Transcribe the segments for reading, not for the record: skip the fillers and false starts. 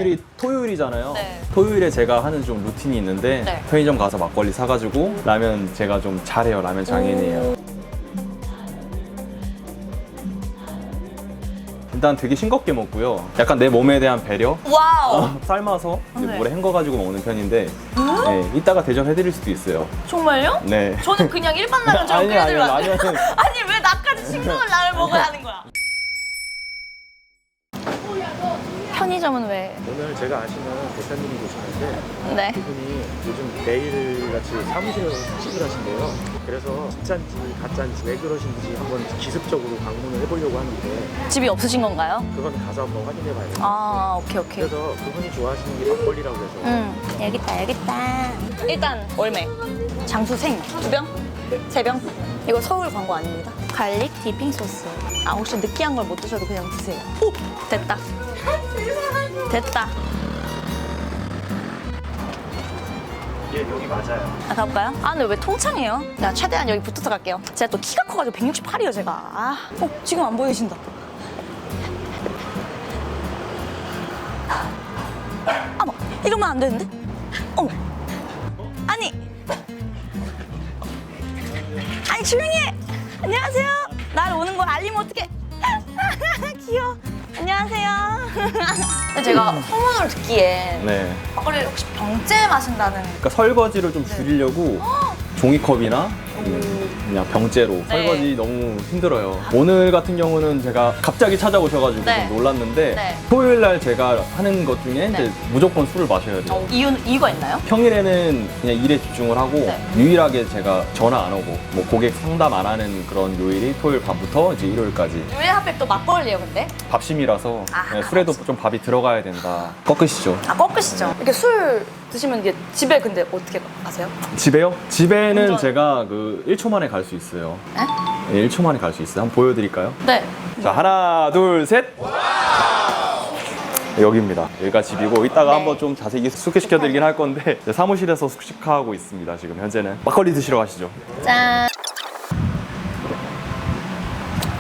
오늘이 토요일이잖아요. 네. 토요일에 제가 하는 좀 루틴이 있는데 네. 편의점 가서 막걸리 사가지고 라면 제가 좀 잘해요. 라면 장인이에요. 일단 되게 싱겁게 먹고요. 약간 내 몸에 대한 배려? 와우. 삶아서 이제 네. 물에 헹궈가지고 먹는 편인데 네, 이따가 대접해드릴 수도 있어요. 정말요? 네. 저는 그냥 일반 라면처럼 아니요, 아니요. 끓여드리면 안 돼요? 라면은 아니 왜 나까지 싱거운 라면 먹어야 하는 거야? 편의점은 왜? 오늘 제가 아시는 대표님이 계시는데 네. 그분이 요즘 매일같이 사무실에서 숙식을 하신대요. 그래서 진짠지 가짠지 왜 그러신지 한번 기습적으로 방문을 해보려고 하는데 집이 없으신 건가요? 그건 가서 한번 확인해 봐야 돼요. 아 오케이. 그래서 그분이 좋아하시는 게 막걸리라고 해서 여기 있다. 일단 얼매. 장수생 2병? 3병? 이거 서울 광고 아닙니다. 갈릭 디핑 소스. 아 혹시 느끼한 걸 못 드셔도 그냥 드세요. 오! 됐다. 됐다. 예, 여기 맞아요. 아, 가볼까요? 아, 근데 왜 통창이에요? 나 최대한 여기 붙어서 갈게요. 제가 또 키가 커가지고 168이에요, 제가. 아, 지금 안 보이신다. 어머, 이러면 안 되는데? 어머. 아니. 아니, 조용히 해. 안녕하세요. 날 오는 거 알리면 어떡해. 귀여워. 안녕하세요. 제가 소문을 듣기에 네. 막걸리 혹시 병째 마신다는 그러니까 설거지를 좀 줄이려고 종이컵이나 그냥 병째로 설거지 너무 힘들어요. 오늘 같은 경우는 제가 갑자기 찾아오셔가지고 네. 좀 놀랐는데 네. 토요일 날 제가 하는 것 중에 이제 무조건 술을 마셔야 돼요. 이유가 있나요? 평일에는 그냥 일에 집중을 하고 네. 유일하게 제가 전화 안 오고 뭐 고객 상담 안 하는 그런 요일이 토요일 밤부터 이제 일요일까지 왜 하필 또 막걸리예요, 근데? 밥심이라서 아, 네, 술에도 좀 밥이 들어가야 된다. 꺾으시죠. 아, 꺾으시죠. 이렇게 술 드시면 이게 집에 근데 어떻게 가세요? 집에요? 집에는 운전. 제가 그 1초 만에 갈 수 있어요. 네? 네, 1초 만에 갈 수 있어요. 한번 보여드릴까요? 네. 자, 하나, 둘, 셋. 여기입니다. 여기가 집이고 이따가 네. 한번 좀 자세히 숙식시켜드리긴 할 건데 이제 사무실에서 숙식하고 있습니다. 지금 현재는 막걸리 드시러 가시죠. 짠.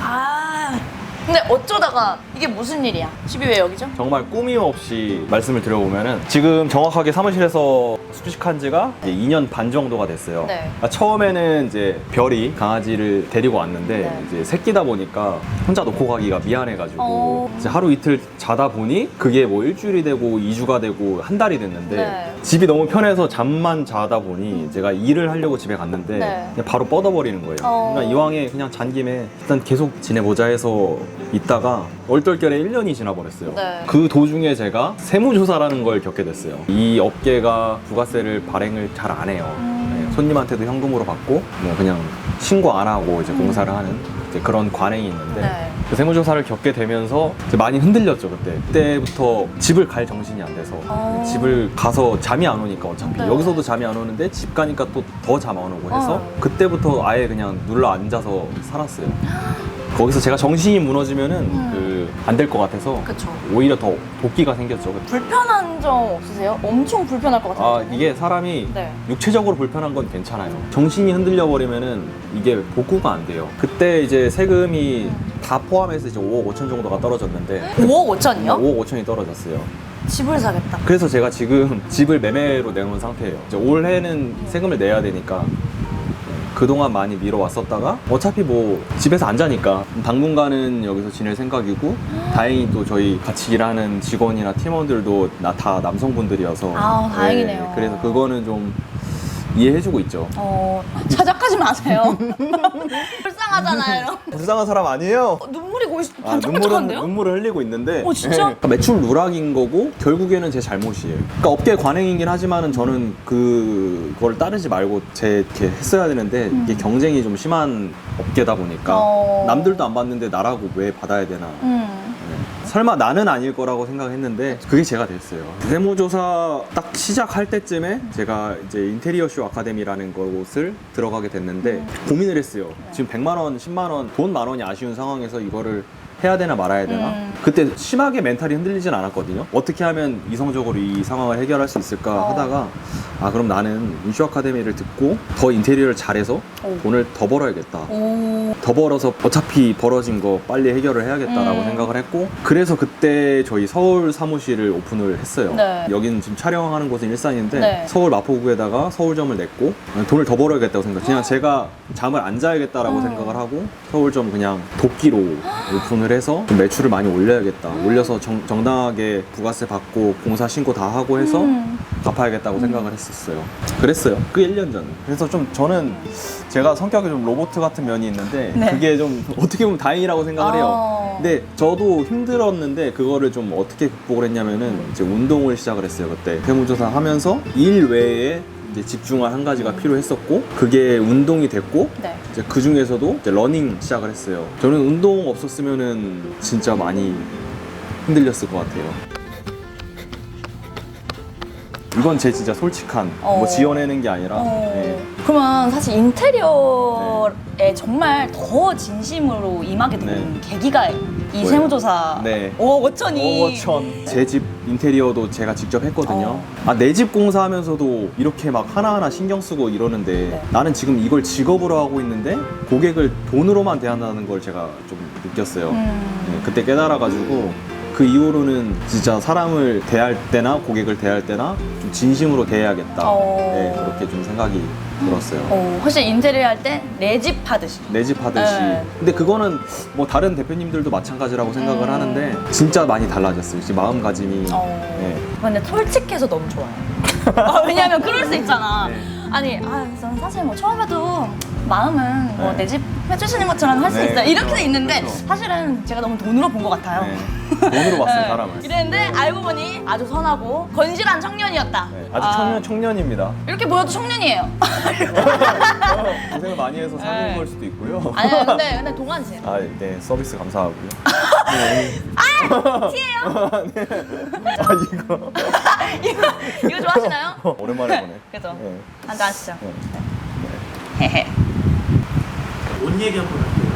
아. 근데 어쩌다가 이게 무슨 일이야? 집이 왜 여기죠? 정말 꾸밈 없이 말씀을 드려보면은 지금 정확하게 사무실에서 숙식한 지가 이제 2년 반 정도가 됐어요. 네. 그러니까 처음에는 이제 별이 강아지를 데리고 왔는데 네. 이제 새끼다 보니까 혼자 놓고 가기가 미안해가지고 어. 이제 하루 이틀 자다 보니 그게 뭐 일주일이 되고 2주가 되고 한 달이 됐는데 네. 집이 너무 편해서 잠만 자다 보니 제가 일을 하려고 집에 갔는데 네. 그냥 바로 뻗어버리는 거예요. 어. 그러니까 이왕에 그냥 잔 김에 일단 계속 지내보자 해서 있다가 얼떨결에 1년이 지나버렸어요. 네. 그 도중에 제가 세무조사라는 걸 겪게 됐어요. 이 업계가 부가세를 발행을 잘 안 해요. 네, 손님한테도 현금으로 받고 뭐 그냥 신고 안 하고 이제 공사를 하는 이제 그런 관행이 있는데 네. 그 세무조사를 겪게 되면서 이제 많이 흔들렸죠. 그때부터 집을 갈 정신이 안 돼서 어. 집을 가서 잠이 안 오니까 어차피 네. 여기서도 잠이 안 오는데 집 가니까 또 더 잠 안 오고 해서 어. 그때부터 아예 그냥 눌러 앉아서 살았어요. 거기서 제가 정신이 무너지면은 안 될 것 같아서 그쵸. 오히려 더 도끼가 생겼죠. 불편한 점 없으세요? 엄청 불편할 것 같아요. 아, 이게 사람이 네. 육체적으로 불편한 건 괜찮아요. 정신이 흔들려 버리면은 이게 복구가 안 돼요. 그때 이제 세금이 다 포함해서 이제 5억 5천 정도가 떨어졌는데 5억 5천이요? 5억 5천이 떨어졌어요. 집을 사겠다. 그래서 제가 지금 집을 매매로 내놓은 상태예요. 이제 올해는 세금을 내야 되니까 그동안 많이 미뤄왔었다가 어차피 뭐 집에서 안 자니까 당분간은 여기서 지낼 생각이고 다행히 또 저희 같이 일하는 직원이나 팀원들도 다 남성분들이어서 아, 다행이네요. 네, 그래서 그거는 좀 이해해주고 있죠. 자작하지 마세요. 불쌍하잖아요. 불쌍한 사람 아니에요? 눈물이 거의 아, 반짝반짝한데요? 눈물을 흘리고 있는데 진짜? 그러니까 매출 누락인 거고 결국에는 제 잘못이에요. 그러니까 업계 관행이긴 하지만은 저는 그걸 따르지 말고 이렇게 했어야 되는데 이게 경쟁이 좀 심한 업계다 보니까 남들도 안 받는데 나라고 왜 받아야 되나. 설마 나는 아닐 거라고 생각했는데 그게 제가 됐어요. 세무조사 딱 시작할 때쯤에 제가 이제 인테리어 쇼 아카데미라는 곳을 들어가게 됐는데 고민을 했어요. 지금 100만 원, 10만 원, 돈 10,000원이 아쉬운 상황에서 이거를 해야 되나 말아야 되나? 그때 심하게 멘탈이 흔들리진 않았거든요. 어떻게 하면 이성적으로 이 상황을 해결할 수 있을까 하다가 아, 그럼 나는 인쇼 아카데미를 듣고 더 인테리어를 잘해서 돈을 더 벌어야겠다. 더 벌어서 어차피 벌어진 거 빨리 해결을 해야겠다라고 생각을 했고, 그래서 그때 저희 서울 사무실을 오픈을 했어요. 네. 여기는 지금 촬영하는 곳은 일산인데 네. 서울 마포구에다가 서울점을 냈고 돈을 더 벌어야겠다고 생각. 그냥 제가 잠을 안 자야겠다라고 생각을 하고 서울점 그냥 도끼로 오픈을 해서 좀 매출을 많이 올려야겠다. 올려서 정당하게 부가세 받고 공사 신고 다 하고 해서 갚아야겠다고 생각을 했었어요. 그랬어요. 그 1년 전. 그래서 좀 저는 제가 성격이 좀 로봇 같은 면이 있는데 네. 그게 좀 어떻게 보면 다행이라고 생각을 해요. 근데 저도 힘들었는데 그거를 좀 어떻게 극복을 했냐면은 이제 운동을 시작을 했어요. 그때 세무조사 하면서 일 외에 이제 집중할 한 가지가 필요했었고 그게 운동이 됐고 네. 이제 그 중에서도 이제 러닝 시작을 했어요. 저는 운동 없었으면은 진짜 많이 흔들렸을 것 같아요. 이건 제 진짜 솔직한 뭐 지어내는 게 아니라 네. 그러면 사실 인테리어에 정말 더 진심으로 임하게 된 네. 계기가 이 뭐예요? 세무조사 네. 5억 5천이 5천. 제 집 인테리어도 제가 직접 했거든요. 내 집 공사하면서도 이렇게 막 하나하나 신경 쓰고 이러는데 네. 나는 지금 이걸 직업으로 하고 있는데 고객을 돈으로만 대한다는 걸 제가 좀 느꼈어요. 네, 그때 깨달아가지고 그 이후로는 진짜 사람을 대할 때나 고객을 대할 때나 좀 진심으로 대해야겠다. 네, 그렇게 좀 생각이 들었어요. 훨씬 인테리어 할 때 내 집 하듯이. 내 집 하듯이. 네. 근데 그거는 뭐 다른 대표님들도 마찬가지라고 생각을 하는데 진짜 많이 달라졌어요. 지금 마음가짐이. 네. 근데 솔직해서 너무 좋아요. 왜냐면 그럴 수 있잖아. 네. 아니, 저는 사실 뭐 처음에도 마음은 뭐 네. 내 집 해주시는 것처럼 할 수 네, 있어요. 이렇게 그렇죠. 있는데 그렇죠. 사실은 제가 너무 돈으로 본 것 같아요. 네. 돈으로 봤어요, 네. 사람을. 이랬는데 알고 보니 아주 선하고 건실한 청년이었다. 네, 아주 청년입니다. 이렇게 보여도 청년이에요. 고생을 많이 해서 사는 걸 수도 있고요. 아니, 근데 동안이세요. 아, 네, 서비스 감사하고요. 티예요? 네. 아, 이거. 이거 좋아하시나요? 오랜만에 보네. 그죠? 네. 한잔 하시죠. 네. 헤헤. 옷 얘기 한번 할게요.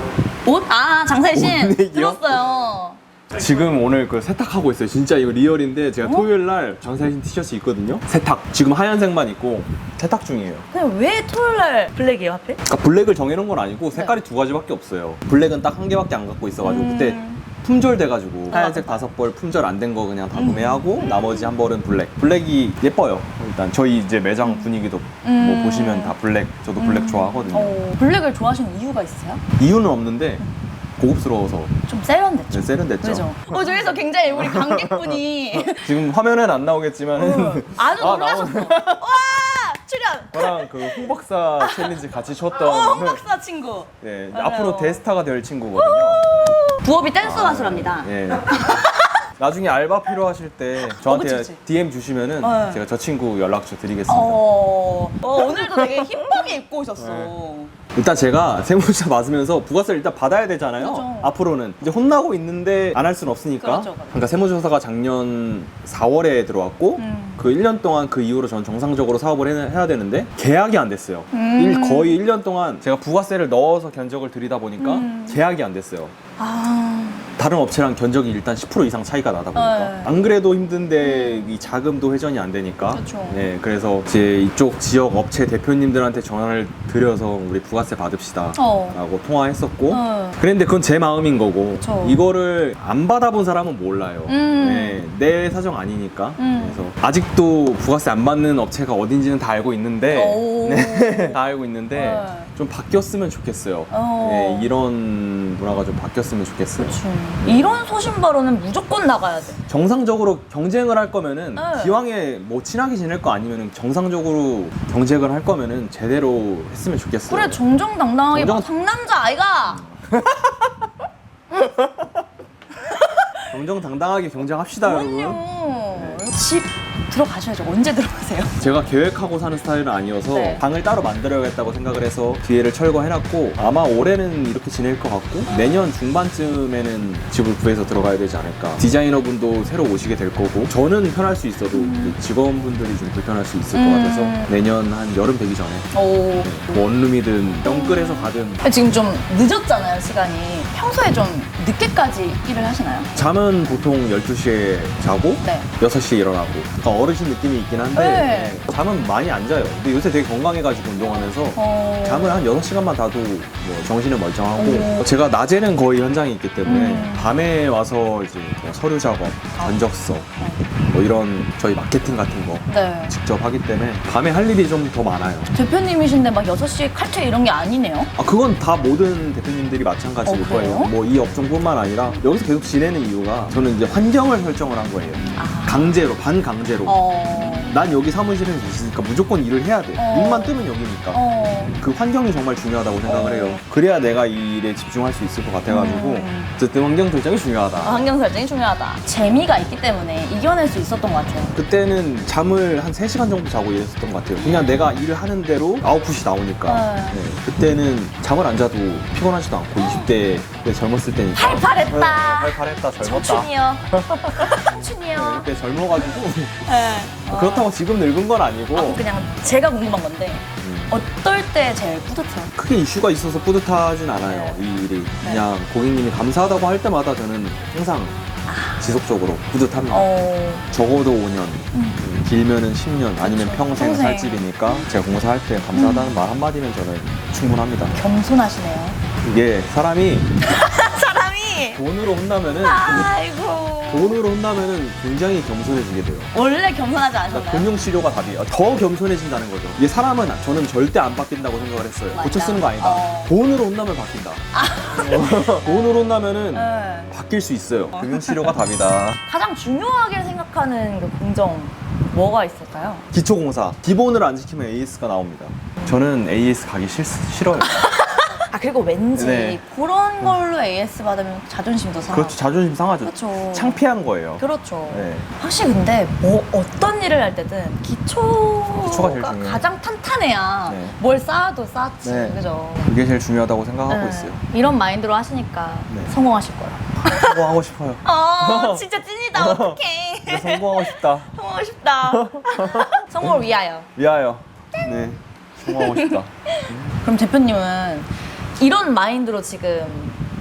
옷? 장사의 신 옷 얘기요? 들었어요. 지금 오늘 그 세탁하고 있어요. 진짜 이거 리얼인데 제가 토요일 날 장사신 티셔츠 입거든요. 세탁. 지금 하얀색만 입고 세탁 중이에요. 근데 왜 토요일 날 블랙이에요, 하필? 그러니까 블랙을 정해놓은 건 아니고 색깔이 두 가지밖에 없어요. 블랙은 딱 한 개밖에 안 갖고 있어가지고 그때 품절 돼가지고 하얀색 5벌 품절 안 된 거 그냥 다 구매하고 나머지 한 벌은 블랙. 블랙이 예뻐요. 일단 저희 이제 매장 분위기도 뭐 보시면 다 블랙. 저도 블랙 좋아하거든요. 블랙을 좋아하시는 이유가 있어요? 이유는 없는데 고급스러워서 좀 세련됐죠? 네, 세련됐죠. 그죠? 저기서 굉장히 우리 관객분이 지금 화면엔 안 나오겠지만 아주 아, 놀라셨어. 나오네. 와! 출연! 저랑 그 홍박사 챌린지 같이 쳤던 홍박사 친구. 네, 맞아요. 앞으로 대스타가 될 친구거든요. 부업이 댄스 가수랍니다. 예. 나중에 알바 필요하실 때 저한테 그치, 그치. DM 주시면은 네. 제가 저 친구 연락처 드리겠습니다. 오늘도 되게 힙하게 입고 오셨어. 네. 일단 제가 세무조사 맞으면서 부가세를 일단 받아야 되잖아요. 그죠. 앞으로는 이제 혼나고 있는데 안 할 수는 없으니까. 그렇죠. 그러니까 세무조사가 작년 4월에 들어왔고 그 1년 동안 그 이후로 전 정상적으로 사업을 해야 되는데 계약이 안 됐어요. 거의 1년 동안 제가 부가세를 넣어서 견적을 드리다 보니까 계약이 안 됐어요. 다른 업체랑 견적이 일단 10% 이상 차이가 나다 보니까 네. 안 그래도 힘든데 이 자금도 회전이 안 되니까 그쵸. 네, 그래서 이제 이쪽 지역 업체 대표님들한테 전화를 드려서 우리 부가세 받읍시다 라고 통화했었고 그랬는데 그건 제 마음인 거고 그쵸. 이거를 안 받아본 사람은 몰라요. 네, 내 사정 아니니까 그래서 아직도 부가세 안 받는 업체가 어딘지는 다 알고 있는데 네, 다 알고 있는데 좀 바뀌었으면 좋겠어요. 네, 이런 문화가 좀 바뀌었으면 좋겠어요. 이런 소신발언은 무조건 나가야 돼. 정상적으로 경쟁을 할 거면은 네. 기왕에 뭐 친하게 지낼 거 아니면은 정상적으로 경쟁을 할 거면은 제대로 했으면 좋겠어요. 그래, 정정당당하게 정정- 막 상남자 아이가. 정정당당하게 경쟁합시다, 여러분. 그럼요. 집 들어가셔야죠. 언제 들어가세요? 제가 계획하고 사는 스타일은 아니어서 네. 방을 따로 만들어야겠다고 생각을 해서 기회를 철거해놨고 아마 올해는 이렇게 지낼 것 같고 내년 중반쯤에는 집을 구해서 들어가야 되지 않을까. 디자이너분도 새로 오시게 될 거고 저는 편할 수 있어도 그 직원분들이 좀 불편할 수 있을 것 같아서 내년 한 여름 되기 전에 뭐 원룸이든 덩글에서 가든 지금 좀 늦었잖아요, 시간이. 평소에 좀 늦게까지 일을 하시나요? 잠은 보통 12시에 자고 네. 6시에 일어나고 약간 어르신 느낌이 있긴 한데 네. 잠은 많이 안 자요. 근데 요새 되게 건강해가지고 운동하면서 잠을 한 6시간만 자도 뭐 정신은 멀쩡하고 제가 낮에는 거의 현장에 있기 때문에 밤에 와서 이제 뭐 서류 작업, 전적서 뭐 이런 저희 마케팅 같은 거 네. 직접 하기 때문에 밤에 할 일이 좀 더 많아요. 대표님이신데 막 6시에 칼퇴 이런 게 아니네요? 아, 그건 다 모든 대표님들이 마찬가지일 그래요? 거예요. 뭐 이 업종뿐만 아니라 여기서 계속 지내는 이유가 저는 이제 환경을 설정을 한 거예요. 강제로, 반강제로. 난 여기 사무실에 있으니까 무조건 일을 해야 돼. 눈만 뜨면 여기니까. 그 환경이 정말 중요하다고 생각을 해요. 그래야 내가 이 일에 집중할 수 있을 것 같아가지고 어쨌든 환경 설정이 중요하다. 환경 설정이 중요하다. 재미가 있기 때문에 이겨낼 수 있었던 것 같아요. 그때는 잠을 한 3시간 정도 자고 일했었던 것 같아요. 그냥 내가 일을 하는 대로 아웃풋이 나오니까. 네. 네. 그때는 잠을 안 자도 피곤하지도 않고 20대 젊었을 때니까. 팔팔했다. 팔팔했다, 젊었다. 청춘이요. 청춘이요. 그때 젊어가지고 네. 그렇다고 지금 늙은 건 아니고 그냥 제가 궁금한 건데 어떨 때 제일 뿌듯해요? 크게 이슈가 있어서 뿌듯하진 않아요. 이 일이 그냥 고객님이 감사하다고 할 때마다 저는 항상 지속적으로 뿌듯합니다. 적어도 5년, 길면은 10년, 아니면 평생 살 집이니까 제가 공사할 때 감사하다는 말 한마디면 저는 충분합니다. 겸손하시네요. 이게 사람이 사람이 돈으로 혼나면은 아이고 돈으로 혼나면은 굉장히 겸손해지게 돼요. 원래 겸손하지 그러니까 않으셨나요? 금융치료가 답이에요. 더 겸손해진다는 거죠. 이게 사람은 저는 절대 안 바뀐다고 생각을 했어요. 맞아. 고쳐 쓰는 거 아니다. 돈으로 혼나면 바뀐다. 돈으로 혼나면은 네. 바뀔 수 있어요. 금융치료가 답이다. 가장 중요하게 생각하는 그 공정 뭐가 있을까요? 기초공사. 기본을 안 지키면 AS가 나옵니다. 저는 AS 가기 싫어요. 그리고 왠지 네. 그런 걸로 AS 받으면 자존심도 상하고 그렇죠. 자존심 상하죠. 그렇죠. 창피한 거예요. 그렇죠. 네. 확실히 근데 뭐 어떤 일을 할 때든 기초가 제일 기초가 중요해요. 가장 탄탄해야 네. 뭘 쌓아도 쌓지. 네. 그죠? 그게 제일 중요하다고 생각하고 네. 있어요. 이런 마인드로 하시니까 네. 성공하실 거예요. 성공하고 싶어요. 진짜 찐이다. 어떡해. 네, 성공하고 싶다. 성공하고 싶다. 성공을 위하여. 위하여. 네. 성공하고 싶다. 그럼 대표님은 이런 마인드로 지금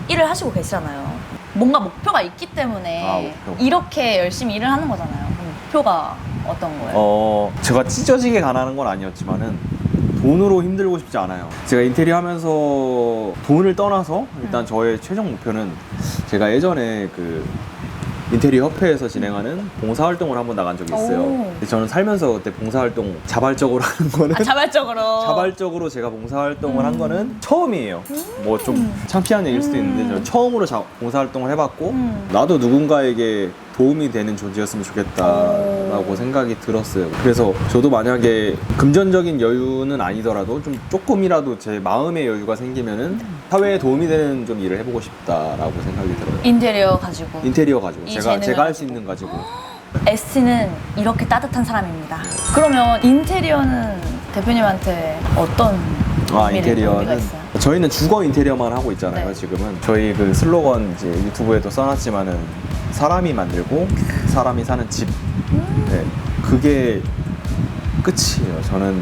일을 하시고 계시잖아요. 뭔가 목표가 있기 때문에 목표. 이렇게 열심히 일을 하는 거잖아요. 그럼 목표가 어떤 거예요? 제가 찢어지게 가난한 건 아니었지만은 돈으로 힘들고 싶지 않아요. 제가 인테리어 하면서 돈을 떠나서 일단 저의 최종 목표는 제가 예전에 그 인테리어 협회에서 진행하는 봉사활동을 한번 나간 적이 있어요. 근데 저는 살면서 그때 봉사활동 자발적으로 하는 거는 자발적으로. 자발적으로 제가 봉사활동을 한 거는 처음이에요. 뭐 좀 창피한 얘기일 수도 있는데 저는 처음으로 봉사활동을 해봤고 나도 누군가에게 도움이 되는 존재였으면 좋겠다라고 생각이 들었어요. 그래서 저도 만약에 금전적인 여유는 아니더라도 좀 조금이라도 제 마음의 여유가 생기면은 사회에 도움이 되는 좀 일을 해보고 싶다라고 생각이 들어요. 인테리어 가지고. 인테리어 가지고 이 제가 재능을 할 수 있는 가지고. ST는 이렇게 따뜻한 사람입니다. 그러면 인테리어는 대표님한테 어떤 의미가 인테리어는 있어요? 저희는 주거 인테리어만 하고 있잖아요. 네. 지금은 저희 그 슬로건 이제 유튜브에도 써놨지만은 사람이 만들고 사람이 사는 집. 네, 그게 끝이에요. 저는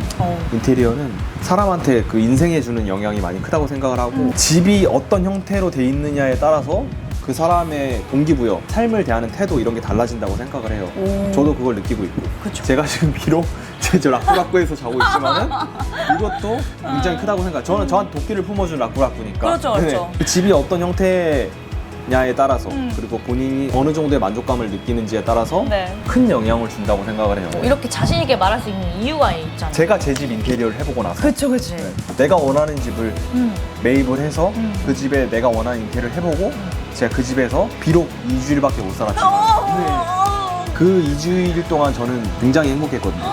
인테리어는 사람한테 그 인생에 주는 영향이 많이 크다고 생각을 하고 집이 어떤 형태로 돼 있느냐에 따라서 그 사람의 동기부여, 삶을 대하는 태도 이런 게 달라진다고 생각을 해요. 저도 그걸 느끼고 있고. 그쵸. 제가 지금 비록 저 라꾸라꾸에서 자고 있지만은 이것도 굉장히 크다고 생각. 저는 저한테 도끼를 품어준 라꾸라꾸니까. 그렇죠, 그렇죠. 그 집이 어떤 형태냐에 따라서 그리고 본인이 어느 정도의 만족감을 느끼는지에 따라서 네. 큰 영향을 준다고 생각을 해요. 이렇게 자신 있게 말할 수 있는 이유가 있잖아요. 제가 제 집 인테리어를 해보고 나서 그쵸, 그치. 네, 내가 원하는 집을 매입을 해서 그 집에 내가 원하는 인테리어를 해보고 제가 그 집에서 비록 2주일밖에 못 살았지만 그 2주일 동안 저는 굉장히 행복했거든요.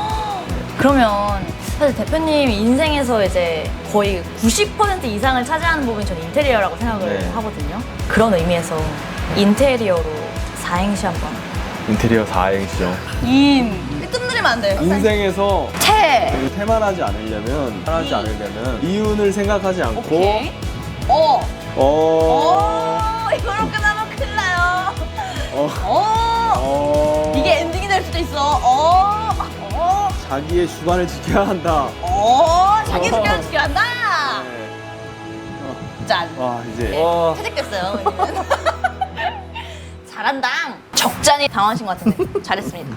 그러면 사실 대표님 인생에서 이제 거의 90% 이상을 차지하는 부분이 저는 인테리어라고 생각을 네. 하거든요. 그런 의미에서 인테리어로 사행시 한번. 인테리어 4행시죠. 뜸들이면 안 돼요. 인생에서 태. 태만하지 않으려면 이윤을 생각하지 않고 오케이. 이걸로 끝나면 큰일 나요. 이게 엔딩이 될 수도 있어. 자기의 주관을 지켜야 한다. 자기 주변을 지켜야 한다. 짠. 와 이제 퇴직됐어요. 잘한다. 적잖이 당황하신 것 같은데 잘했습니다.